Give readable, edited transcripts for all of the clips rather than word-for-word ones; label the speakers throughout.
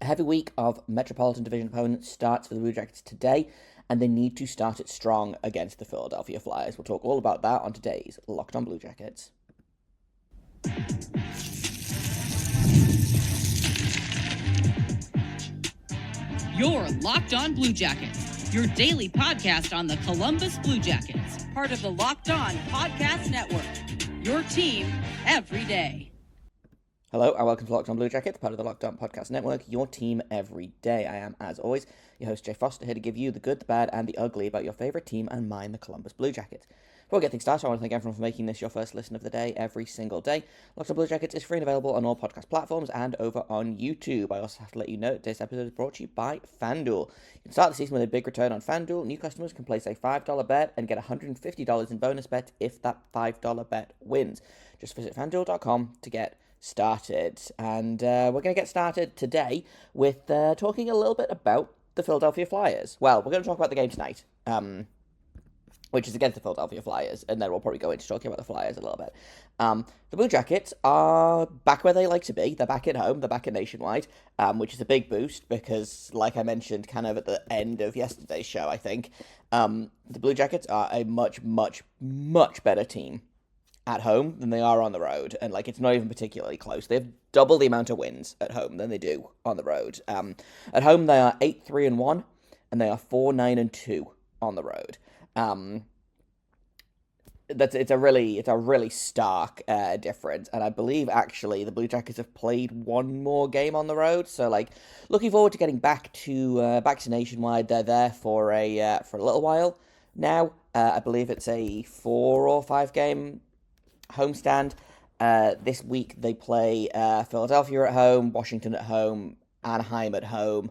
Speaker 1: A heavy week of Metropolitan Division opponents starts for the Blue Jackets today, and they need to start it strong against the Philadelphia Flyers. We'll talk all about that on today's Locked On Blue Jackets.
Speaker 2: You're Locked On Blue Jackets, your daily podcast on the Columbus Blue Jackets, part of the Locked On Podcast Network, your team every day.
Speaker 1: Hello and welcome to Locked On Blue Jackets, part of the Locked On Podcast Network, your team every day. I am, as always, your host Jay Foster, here to give you the good, the bad, and the ugly about your favourite team, and mine, the Columbus Blue Jackets. Before we get things started, I want to thank everyone for making this your first listen of the day every single day. Locked On Blue Jackets is free and available on all podcast platforms and over on YouTube. I also have to let you know today's episode is brought to you by FanDuel. You can start the season with a big return on FanDuel. New customers can place a $5 bet and get $150 in bonus bets if that $5 bet wins. Just visit FanDuel.com to get started. And we're going to get started today with talking a little bit about the Philadelphia Flyers. Well, we're going to talk about the game tonight, which is against the Philadelphia Flyers, and then we'll probably go into talking about the Flyers a little bit. The Blue Jackets are back where they like to be. They're back at home. They're back at Nationwide, which is a big boost because, like I mentioned kind of at the end of yesterday's show, I think, the Blue Jackets are a much, much, much better team at home than they are on the road, and like it's not even particularly close. They have double the amount of wins at home than they do on the road. At home they are 8-3-1, and they are 4-9-2 on the road. It's a really stark difference, and I believe actually the Blue Jackets have played one more game on the road. So like looking forward to getting back to Nationwide. They're there for a little while now. I believe it's a 4 or 5 game homestand. This week they play Philadelphia at home, Washington at home, Anaheim at home,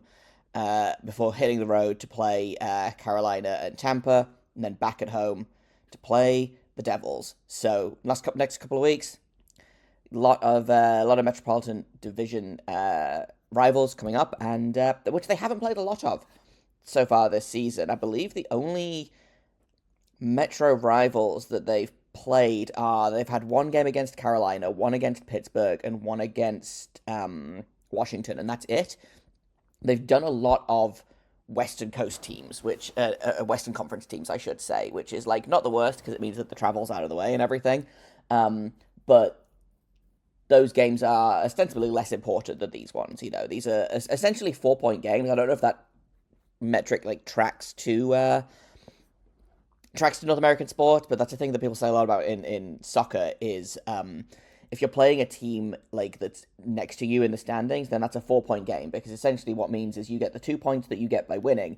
Speaker 1: before hitting the road to play Carolina and Tampa, and then back at home to play the Devils. So next couple of weeks, a lot of Metropolitan Division rivals coming up, and which they haven't played a lot of so far this season. I believe the only Metro rivals that they've played they've had one game against Carolina, one against Pittsburgh, and one against Washington, and that's it. They've done a lot of Western Coast teams, which Western Conference teams, I should say, which is like not the worst because it means that the travel's out of the way and everything. But those games are ostensibly less important than these ones. You know, these are essentially 4-point games. I don't know if that metric like tracks to North American sport, but that's a thing that people say a lot about in soccer is if you're playing a team like that's next to you in the standings, then that's a 4-point game, because essentially what means is you get the 2 points that you get by winning,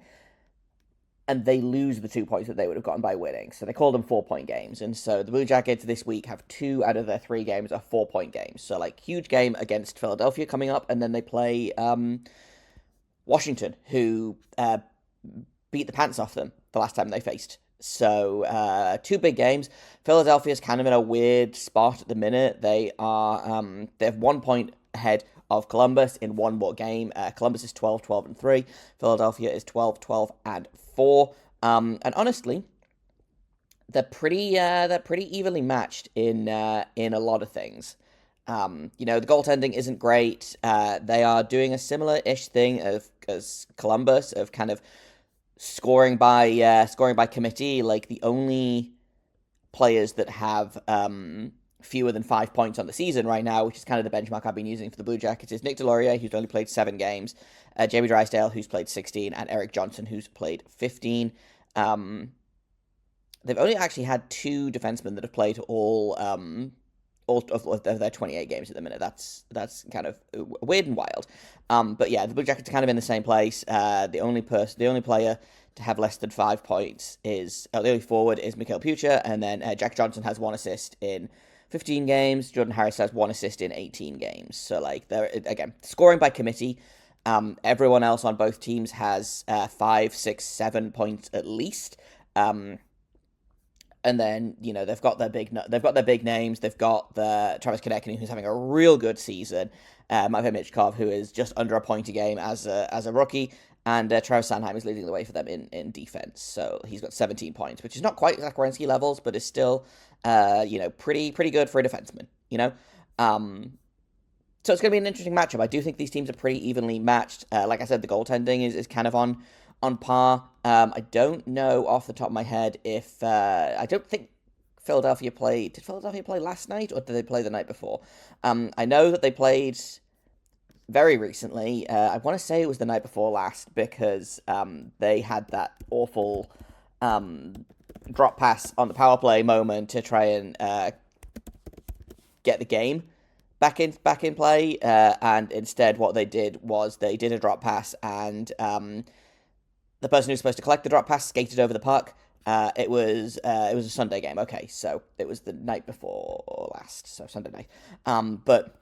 Speaker 1: and they lose the 2 points that they would have gotten by winning. So they call them 4-point games. And so the Blue Jackets this week have 2 out of their 3 games are 4-point games. So like huge game against Philadelphia coming up, and then they play Washington, who beat the pants off them the last time they faced. So 2 big games. Philadelphia's kind of in a weird spot at the minute. They have 1 point ahead of Columbus in one more game. Columbus is 12-12-3. Philadelphia is 12-12-4. And honestly, they're pretty evenly matched in a lot of things. The goaltending isn't great. They are doing a similar-ish thing as Columbus, of kind of scoring by committee. Like the only players that have fewer than 5 points on the season right now, which is kind of the benchmark I've been using for the Blue Jackets, is Nick Delorier, who's only played 7 games, Jamie Drysdale, who's played 16, and Eric Johnson, who's played 15. They've only actually had 2 defensemen that have played all of their 28 games at the minute. That's kind of weird and wild. But yeah, the Blue Jackets are kind of in the same place. The only player to have less than 5 points is the only forward is Mikhail Pucha, and then Jack Johnson has 1 assist in 15 games. Jordan Harris has 1 assist in 18 games. So like they're again scoring by committee. Everyone else on both teams has 5, 6, 7 points at least. And then, they've got their big names. They've got the Travis Konecny, who's having a real good season. Matvei Michkov, who is just under a point a game as a rookie. And Travis Sanheim is leading the way for them in defense. So he's got 17 points, which is not quite Zach Werenski levels, but is still, pretty good for a defenseman, So it's going to be an interesting matchup. I do think these teams are pretty evenly matched. Like I said, the goaltending is kind of on par. I don't know off the top of my head if I don't think Philadelphia played. Did Philadelphia play last night or did they play the night before? I know that they played very recently. I want to say it was the night before last because they had that awful drop pass on the power play moment to try and get the game back in play, and instead what they did was they did a drop pass, and the person who was supposed to collect the drop pass skated over the puck. It was a Sunday game. Okay, so it was the night before last, so Sunday night. But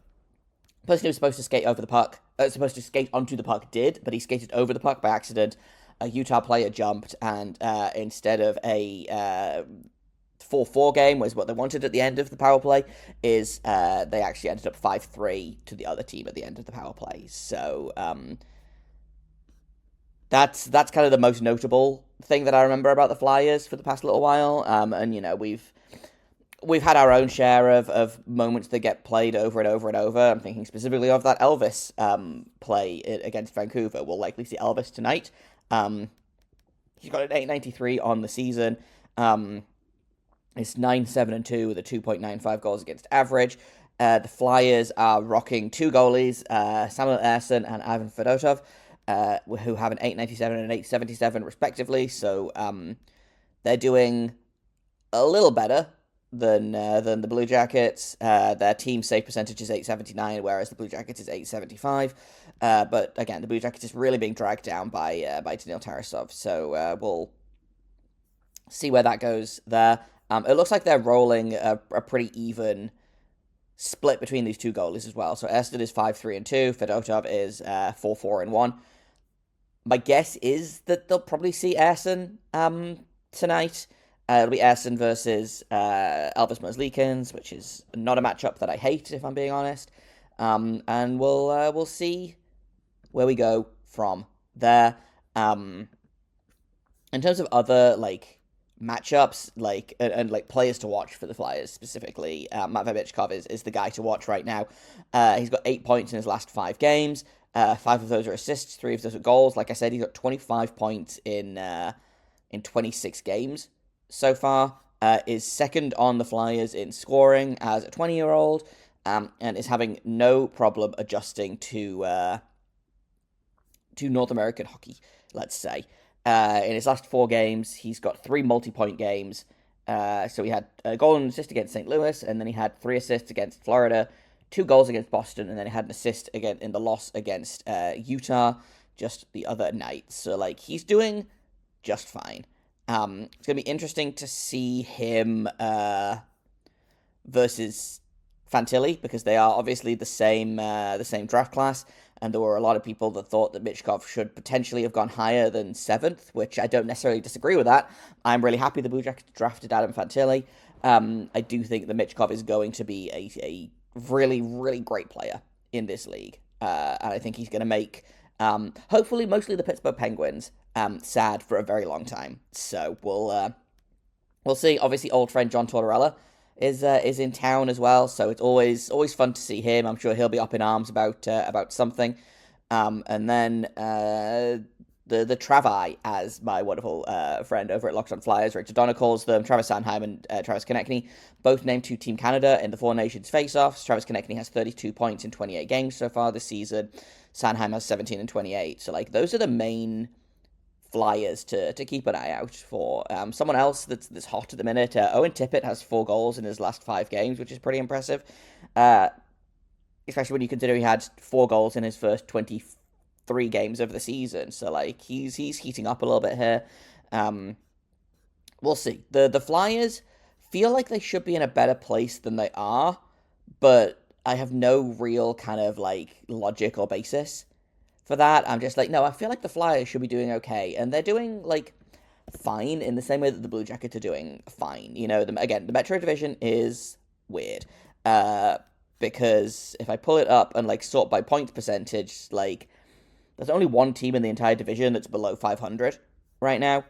Speaker 1: the person who was supposed to skate over the puck, supposed to skate onto the puck, did, but he skated over the puck by accident. A Utah player jumped, and instead of a 4-4 game was what they wanted at the end of the power play, is they actually ended up 5-3 to the other team at the end of the power play. So that's kind of the most notable thing that I remember about the Flyers for the past little while. And we've had our own share of moments that get played over and over and over. I'm thinking specifically of that Elvis play against Vancouver. We'll likely see Elvis tonight. He's got an 893 on the season. It's 9-7-2 with a 2.95 goals against average. The Flyers are rocking two goalies, Samuel Ersson and Ivan Fedotov, who have an 897 and an 877 respectively. So they're doing a little better than the Blue Jackets. Their team save percentage is 879, whereas the Blue Jackets is 875. But again, the Blue Jackets is really being dragged down by Daniil Tarasov. So we'll see where that goes there. It looks like they're rolling a pretty even split between these two goalies as well. So Erston is 5-3-2, Fedotov is 4-4-1. My guess is that they'll probably see Erston tonight. It'll be Erston versus Elvis Merzlikins, which is not a matchup that I hate, if I'm being honest. And we'll see where we go from there. In terms of other matchups, and players to watch for the Flyers specifically, Matvei Michkov is the guy to watch right now. He's got 8 points in his last 5 games. 5 of those are assists, 3 of those are goals. Like I said, he's got 25 points in 26 games so far. Is second on the Flyers in scoring as a 20-year-old, and is having no problem adjusting to North American hockey, let's say. In his last 4 games, he's got 3 multi-point games. So he had a goal and assist against St. Louis, and then he had 3 assists against Florida, 2 goals against Boston, and then he had an assist again in the loss against Utah just the other night. So, he's doing just fine. It's going to be interesting to see him versus Fantilli, because they are obviously the same draft class. And there were a lot of people that thought that Michkov should potentially have gone higher than 7th, which I don't necessarily disagree with that. I'm really happy the Blue Jackets drafted Adam Fantilli. I do think that Michkov is going to be a really, really great player in this league. And I think he's going to make, hopefully, mostly the Pittsburgh Penguins sad for a very long time. So we'll see. Obviously, old friend John Tortorella is in town as well, so it's always fun to see him. I'm sure he'll be up in arms about something. And then the Travi, as my wonderful friend over at Locked On Flyers, Richard Donner, calls them, Travis Sanheim and Travis Konecny, both named to Team Canada in the Four Nations face-offs. Travis Konecny has 32 points in 28 games so far this season. Sanheim has 17 and 28. So those are the main Flyers to keep an eye out for. Someone else that's hot at the minute, Owen Tippett has 4 goals in his last 5 games, which is pretty impressive, especially when you consider he had 4 goals in his first 23 games of the season. So he's heating up a little bit here. We'll see. The Flyers feel like they should be in a better place than they are, but I have no real kind of logic or basis for that. I'm just no, I feel like the Flyers should be doing okay, and they're doing fine in the same way that the Blue Jackets are doing fine. The Metro Division is weird, because if I pull it up and sort by points percentage, there's only one team in the entire division that's below 500 right now,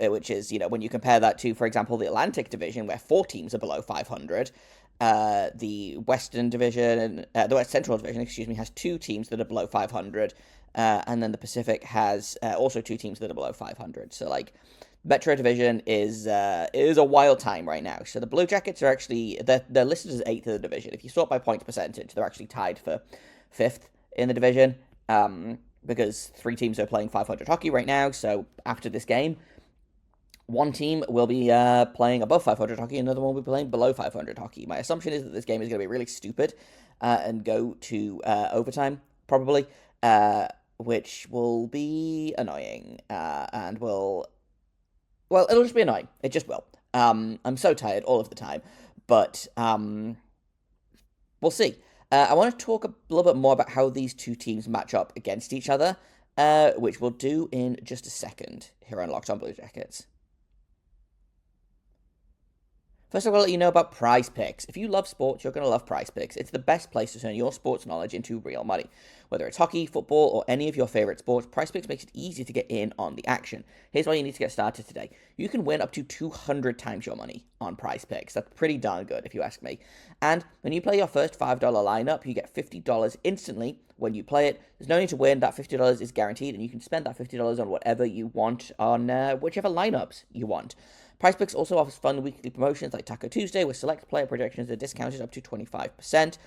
Speaker 1: which is when you compare that to, for example, the Atlantic Division, where 4 teams are below 500. The Western Division, the West Central Division, excuse me, has 2 teams that are below 500, and then the Pacific has also 2 teams that are below 500. So like, Metro Division is a wild time right now. So the Blue Jackets are actually they're listed as 8th in the division. If you sort by points percentage, they're actually tied for 5th in the division. Because 3 teams are playing 500 hockey right now. So after this game, one team will be playing above 500 hockey, another one will be playing below 500 hockey. My assumption is that this game is going to be really stupid and go to overtime, probably, which will be annoying and will... Well, it'll just be annoying. It just will. I'm so tired all of the time. But we'll see. I want to talk a little bit more about how these 2 teams match up against each other, which we'll do in just a second here on Locked On Blue Jackets. First, I will let you know about Prize Picks. If you love sports, you're going to love Prize Picks. It's the best place to turn your sports knowledge into real money. Whether it's hockey, football, or any of your favorite sports, Prize Picks makes it easy to get in on the action. Here's why you need to get started today. You can win up to 200 times your money on Prize Picks. That's pretty darn good, if you ask me. And when you play your first $5 lineup, you get $50 instantly when you play it. There's no need to win. That $50 is guaranteed, and you can spend that $50 on whatever you want on whichever lineups you want. PrizePicks also offers fun weekly promotions like Taco Tuesday, with select player projections are discounted up to 25%.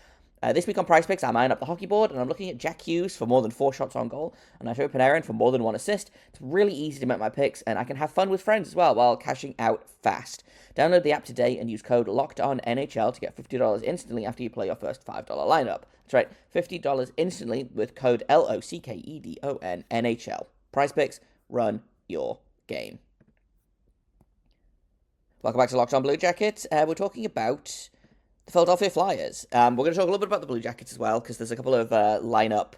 Speaker 1: This week on PrizePicks, I'm eyeing up the hockey board, and I'm looking at Jack Hughes for more than 4 shots on goal, and Arturo Panarin for more than 1 assist. It's really easy to make my picks, and I can have fun with friends as well while cashing out fast. Download the app today and use code LOCKEDONNHL to get $50 instantly after you play your first $5 lineup. That's right, $50 instantly with code LOCKEDONNHL. PrizePicks, run your game. Welcome back to Locked On Blue Jackets. We're talking about the Philadelphia Flyers. We're going to talk a little bit about the Blue Jackets as well, because there's a couple of lineup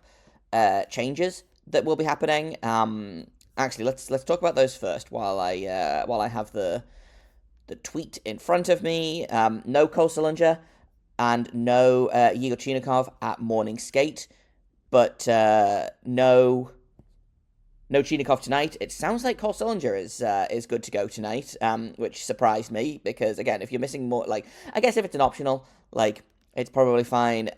Speaker 1: changes that will be happening. Actually, let's talk about those first while I have the tweet in front of me. No Cole Sillinger and no Igor Chinikov at morning skate, but no Chinikov tonight. It sounds like Cole Sillinger is good to go tonight, which surprised me, because, again, if you're missing more, like, I guess if it's an optional, like, it's probably fine.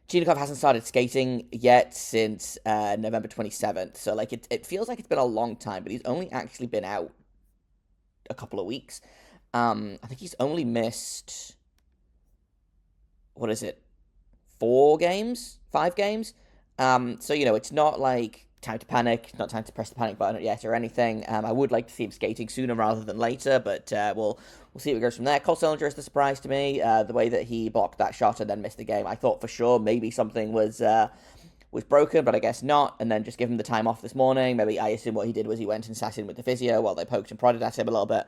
Speaker 1: Chinikov hasn't started skating yet since November 27th, so, like, it feels like it's been a long time, but he's only actually been out a couple of weeks. I think he's only missed, 5 games? So, it's not like time to panic, not time to press the panic button yet or anything. I would like to see him skating sooner rather than later, but we'll see what goes from there. Cole Sillinger is the surprise to me, the way that he blocked that shot and then missed the game. I thought for sure maybe something was broken, but I guess not, and then just give him the time off this morning. Maybe I assume what he did was he went and sat in with the physio while they poked and prodded at him a little bit.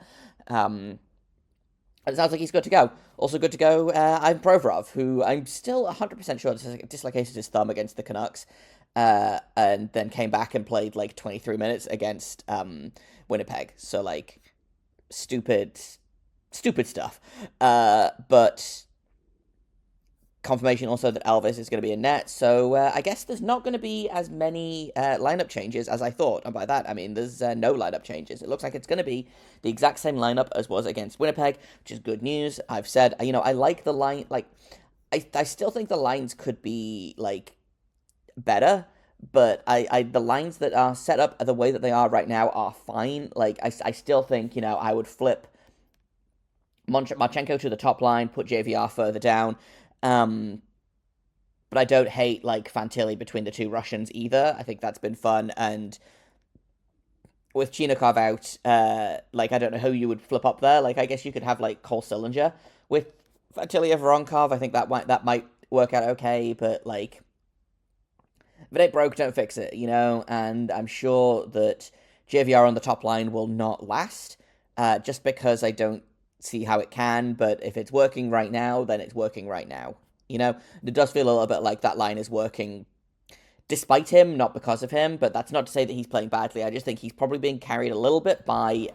Speaker 1: It sounds like he's good to go. Also good to go, Ivan Provorov, who I'm still 100% sure dislocated his thumb against the Canucks, and then came back and played, 23 minutes against Winnipeg. So, stupid stuff. But confirmation also that Elvis is going to be in net, so I guess there's not going to be as many lineup changes as I thought, and by that I mean there's no lineup changes. It looks like it's going to be the exact same lineup as was against Winnipeg, which is good news. I've said, I like the line, I still think the lines could be, better, but the lines that are set up the way that they are right now are fine. I still think, I would flip Marchenko to the top line, put JVR further down, but I don't hate, Fantilli between the 2 Russians either. I think that's been fun, and with Chinikov out, I don't know who you would flip up there. I guess you could have, Cole Sillinger with Fantilli or Voronkov. I think that might work out okay, but, if it ain't broke, don't fix it, and I'm sure that JVR on the top line will not last, just because I don't see how it can, but if it's working right now, then it's working right now. It does feel a little bit like that line is working despite him, not because of him, but that's not to say that he's playing badly. I just think he's probably being carried a little bit by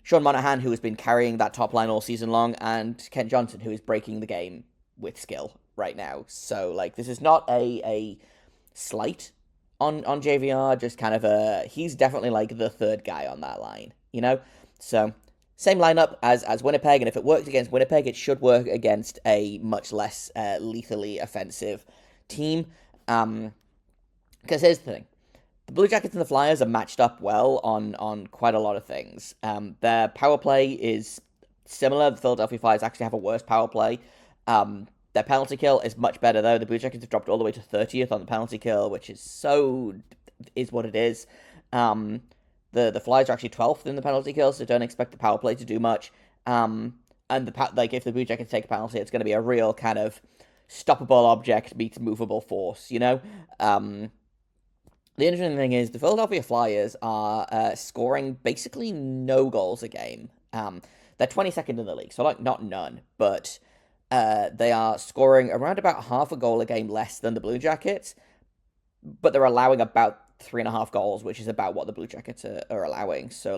Speaker 1: Sean Monahan, who has been carrying that top line all season long, and Kent Johnson, who is breaking the game with skill right now. So, this is not a slight on JVR, just kind of he's definitely, the third guy on that line, So, same lineup as Winnipeg, and if it worked against Winnipeg, it should work against a much less lethally offensive team. Because here's the thing. The Blue Jackets and the Flyers are matched up well on quite a lot of things. Their power play is similar. The Philadelphia Flyers actually have a worse power play. Their penalty kill is much better, though. The Blue Jackets have dropped all the way to 30th on the penalty kill, which is what it is. The Flyers are actually 12th in the penalty kill, so don't expect the power play to do much. And if the Blue Jackets take a penalty, it's going to be a real kind of stoppable object meets movable force, you know? The interesting thing is the Philadelphia Flyers are scoring basically no goals a game. They're 22nd in the league, so not none, but they are scoring around about half a goal a game less than the Blue Jackets, but they're allowing about 3.5 goals, which is about what the Blue Jackets are allowing. So,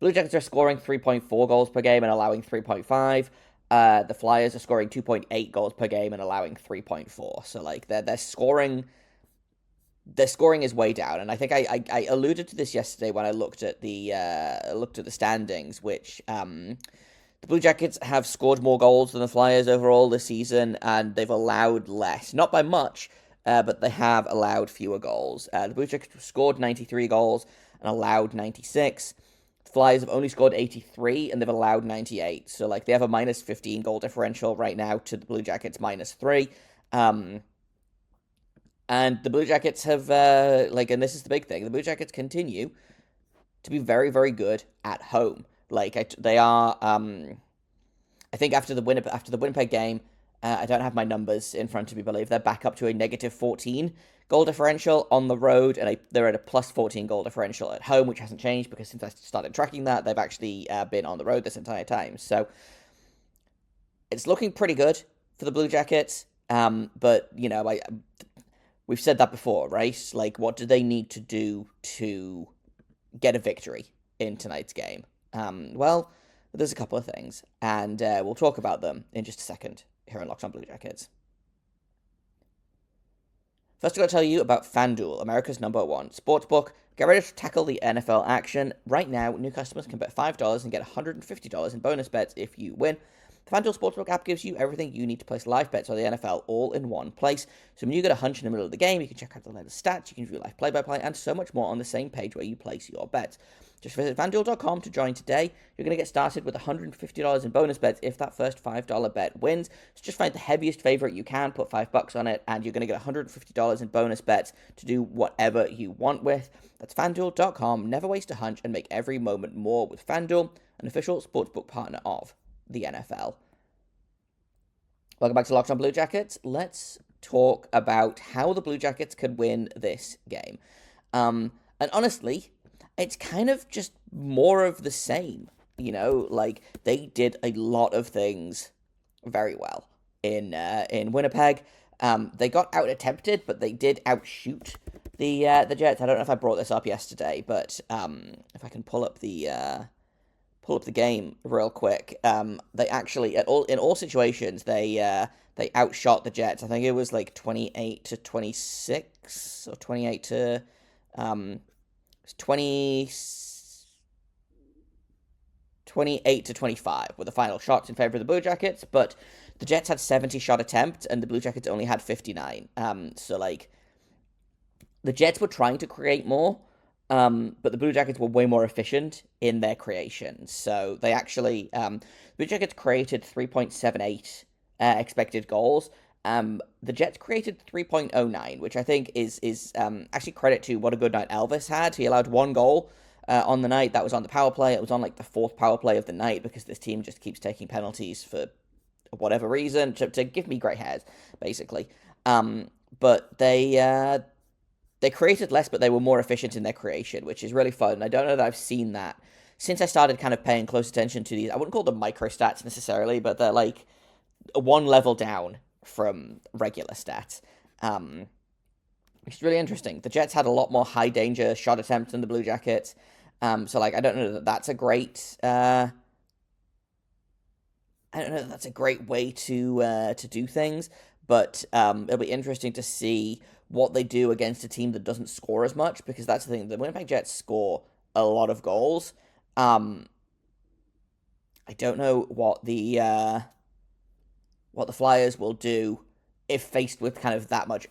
Speaker 1: Blue Jackets are scoring 3.4 goals per game and allowing 3.5. The Flyers are scoring 2.8 goals per game and allowing 3.4. So, they're scoring. Their scoring is way down, and I think I alluded to this yesterday when I looked at the standings, which the Blue Jackets have scored more goals than the Flyers overall this season, and they've allowed less, not by much, but they have allowed fewer goals. The Blue Jackets have scored 93 goals and allowed 96. The Flyers have only scored 83 and they've allowed 98. So they have a minus 15 goal differential right now to the Blue Jackets minus 3. And the Blue Jackets have, and this is the big thing, the Blue Jackets continue to be very, very good at home. They are, I think after the Winnipeg game, I don't have my numbers in front of me, but I believe they're back up to a negative 14 goal differential on the road, and they're at a plus 14 goal differential at home, which hasn't changed because since I started tracking that, they've actually been on the road this entire time. So it's looking pretty good for the Blue Jackets, but, we've said that before, right? What do they need to do to get a victory in tonight's game? Well, there's a couple of things, and we'll talk about them in just a second here on Locked On Blue Jackets. First, I've got to tell you about FanDuel, America's #1 sportsbook. Get ready to tackle the NFL action. Right now, new customers can bet $5 and get $150 in bonus bets if you win. The FanDuel Sportsbook app gives you everything you need to place live bets on the NFL all in one place. So when you get a hunch in the middle of the game, you can check out the latest stats, you can view live play-by-play, and so much more on the same page where you place your bets. Just visit FanDuel.com to join today. You're going to get started with $150 in bonus bets if that first $5 bet wins. So just find the heaviest favorite you can, put $5 on it, and you're going to get $150 in bonus bets to do whatever you want with. That's FanDuel.com. Never waste a hunch and make every moment more with FanDuel, an official sportsbook partner of the NFL. Welcome back to Locked On Blue Jackets. Let's talk about how the Blue Jackets could win this game. And honestly, it's kind of just more of the same, they did a lot of things very well in Winnipeg. They got out attempted, but they did outshoot the Jets. I don't know if I brought this up yesterday, but if I can pull up the game real quick, they actually in all situations they outshot the Jets. I think it was 28-26 or 28 to 28 to 25 were the final shots in favor of the Blue Jackets, but the Jets had 70 shot attempts and the Blue Jackets only had 59. The Jets were trying to create more, but the Blue Jackets were way more efficient in their creation. So they actually, Blue Jackets created 3.78 expected goals. The Jets created 3.09, which I think is actually credit to what a good night Elvis had. He allowed one goal on the night. That was on the power play. It was on the fourth power play of the night because this team just keeps taking penalties for whatever reason to give me grey hairs, basically. But they created less, but they were more efficient in their creation, which is really fun. I don't know that I've seen that since I started kind of paying close attention to these. I wouldn't call them micro stats necessarily, but they're one level down from regular stats, which is really interesting. The Jets had a lot more high danger shot attempts than the Blue Jackets, so I don't know that that's a great way to do things, but it'll be interesting to see what they do against a team that doesn't score as much, because that's the thing. The Winnipeg Jets score a lot of goals, I don't know what the Flyers will do if faced with kind of that much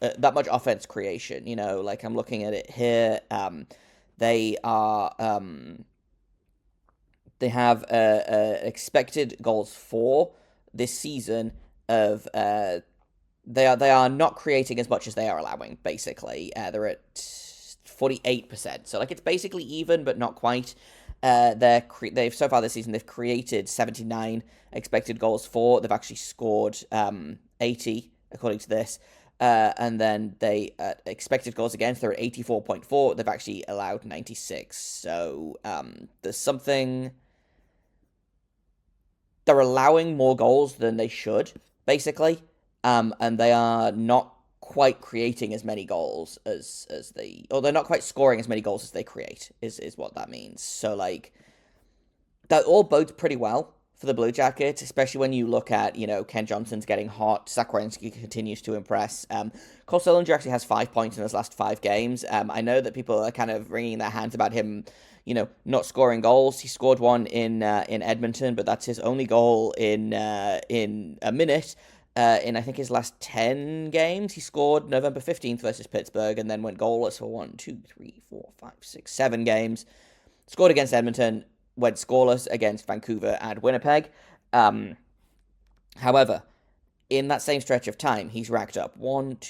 Speaker 1: offense creation. Like I'm looking at it here. They are they have expected goals for this season of they are not creating as much as they are allowing. Basically, they're at 48%. So like it's basically even, but not quite. They've so far this season they've created 79 expected goals for. They've actually scored 80 according to this. And then they expected goals against, they're at 84.4. They've actually allowed 96. So there's something. They're allowing more goals than they should, basically. And they are not quite creating as many goals as or they're not quite scoring as many goals as they create, is what that means. So, like, that all bodes pretty well for the Blue Jackets, especially when you look at, Ken Johnson's getting hot, Zach Werenski continues to impress. Cole Sillinger actually has 5 points in his last 5 games. I know that people are kind of wringing their hands about him, not scoring goals. He scored one in Edmonton, but that's his only goal in a minute. In I think his last 10 games, he scored November 15th versus Pittsburgh and then went goalless for 7 games. Scored against Edmonton, went scoreless against Vancouver and Winnipeg. However, in that same stretch of time, he's racked up 8.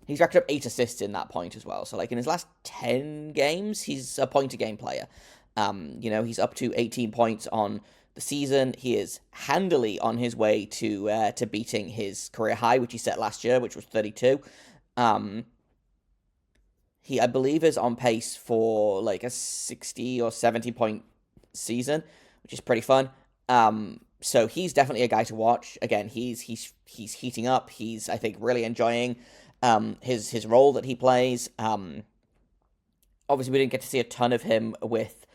Speaker 1: He's racked up 8 assists in that point as well. So, like, in his last 10 games, he's a point-a-game player. He's up to 18 points on the season. He is handily on his way to beating his career high, which he set last year, which was 32. He, I believe, is on pace for like a 60 or 70 point season, which is pretty fun. So he's definitely a guy to watch. Again, he's heating up. He's, I think, really enjoying his role that he plays. Obviously, we didn't get to see a ton of him with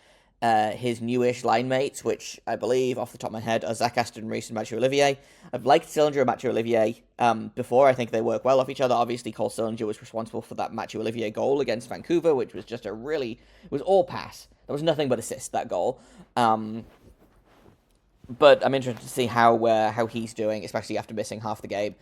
Speaker 1: his newish line mates, which I believe, off the top of my head, are Zach Aston Reese and Mathieu Olivier. I've liked Sillinger and Mathieu Olivier before. I think they work well off each other. Obviously, Cole Sillinger was responsible for that Mathieu Olivier goal against Vancouver, which was just it was all pass. There was nothing but assist, that goal. But I'm interested to see how he's doing, especially after missing half the game,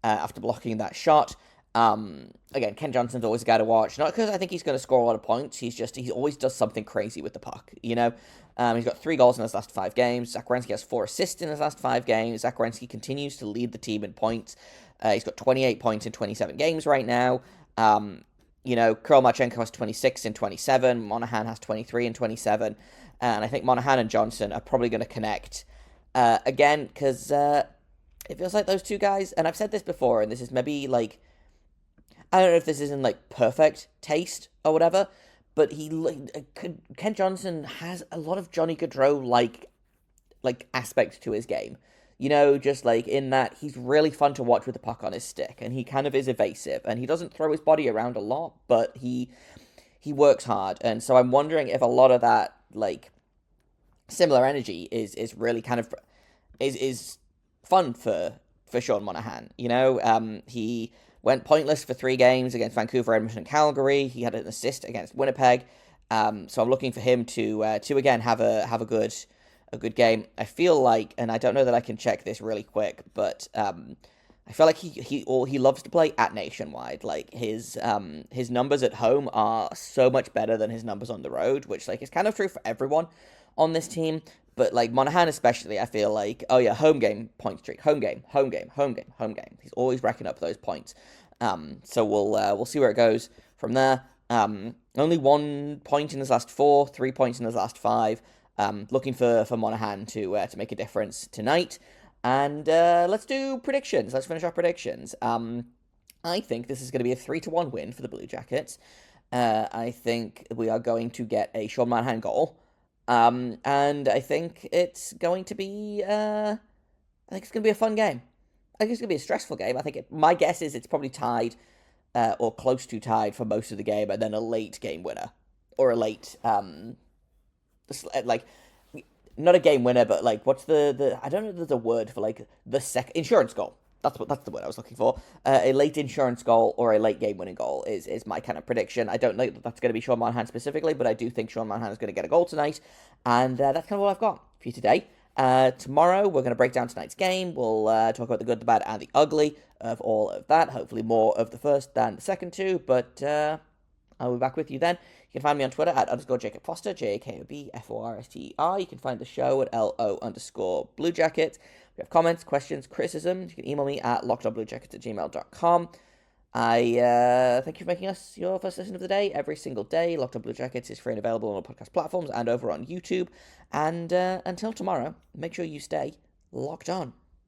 Speaker 1: after blocking that shot. Again, Ken Johnson's always a guy to watch. Not because I think he's going to score a lot of points. He always does something crazy with the puck, He's got 3 goals in his last 5 games. Zach Werenski has 4 assists in his last 5 games. Zach Werenski continues to lead the team in points. He's got 28 points in 27 games right now. Kirill Marchenko has 26 in 27. Monahan has 23 in 27. And I think Monahan and Johnson are probably going to connect again, because it feels like those two guys, and I've said this before, and this is maybe like, I don't know if this is in like perfect taste or whatever, but Ken Johnson has a lot of Johnny Gaudreau like aspect to his game. Just like in that he's really fun to watch with the puck on his stick, and he kind of is evasive, and he doesn't throw his body around a lot, but he works hard, and so I'm wondering if a lot of that like similar energy is really kind of is fun for Sean Monahan. He went pointless for 3 games against Vancouver, Edmonton, and Calgary. He had an assist against Winnipeg. So I'm looking for him to again have a good game. I feel like, and I don't know that I can check this really quick, but I feel like he loves to play at Nationwide. Like his numbers at home are so much better than his numbers on the road, which like is kind of true for everyone on this team. But like Monahan especially, I feel like, oh yeah, home game point streak, home game. He's always racking up those points. So we'll see where it goes from there. Only 1 point in his last 4, 3 points in his last 5. Looking for Monahan to make a difference tonight. And let's do predictions. Let's finish our predictions. I think this is going to be a 3-1 win for the Blue Jackets. I think we are going to get a Sean Monahan goal. And I think it's going to be a fun game. I think it's going to be a stressful game. My guess is it's probably tied or close to tied for most of the game, and then a late game winner or a late like not a game winner, but like what's the I don't know if there's a word for like the insurance goal. that's the word I was looking for. A late insurance goal or a late game winning goal is my kind of prediction. I don't know that that's going to be Sean Monahan specifically, but I do think Sean Monahan is going to get a goal tonight, and that's kind of all I've got for you today. Tomorrow we're going to break down tonight's game. We'll talk about the good, the bad, and the ugly of all of that. Hopefully more of the first than the second two, but I'll be back with you then. You can find me on Twitter at _Jacob Foster, JAKOBFORSTER. You can find the show at LO_Blue Jacket. If you have comments, questions, criticisms, you can email me at lockedonbluejackets@gmail.com. I thank you for making us your first listen of the day every single day. Locked On Blue Jackets is free and available on all podcast platforms and over on YouTube. And until tomorrow, make sure you stay locked on.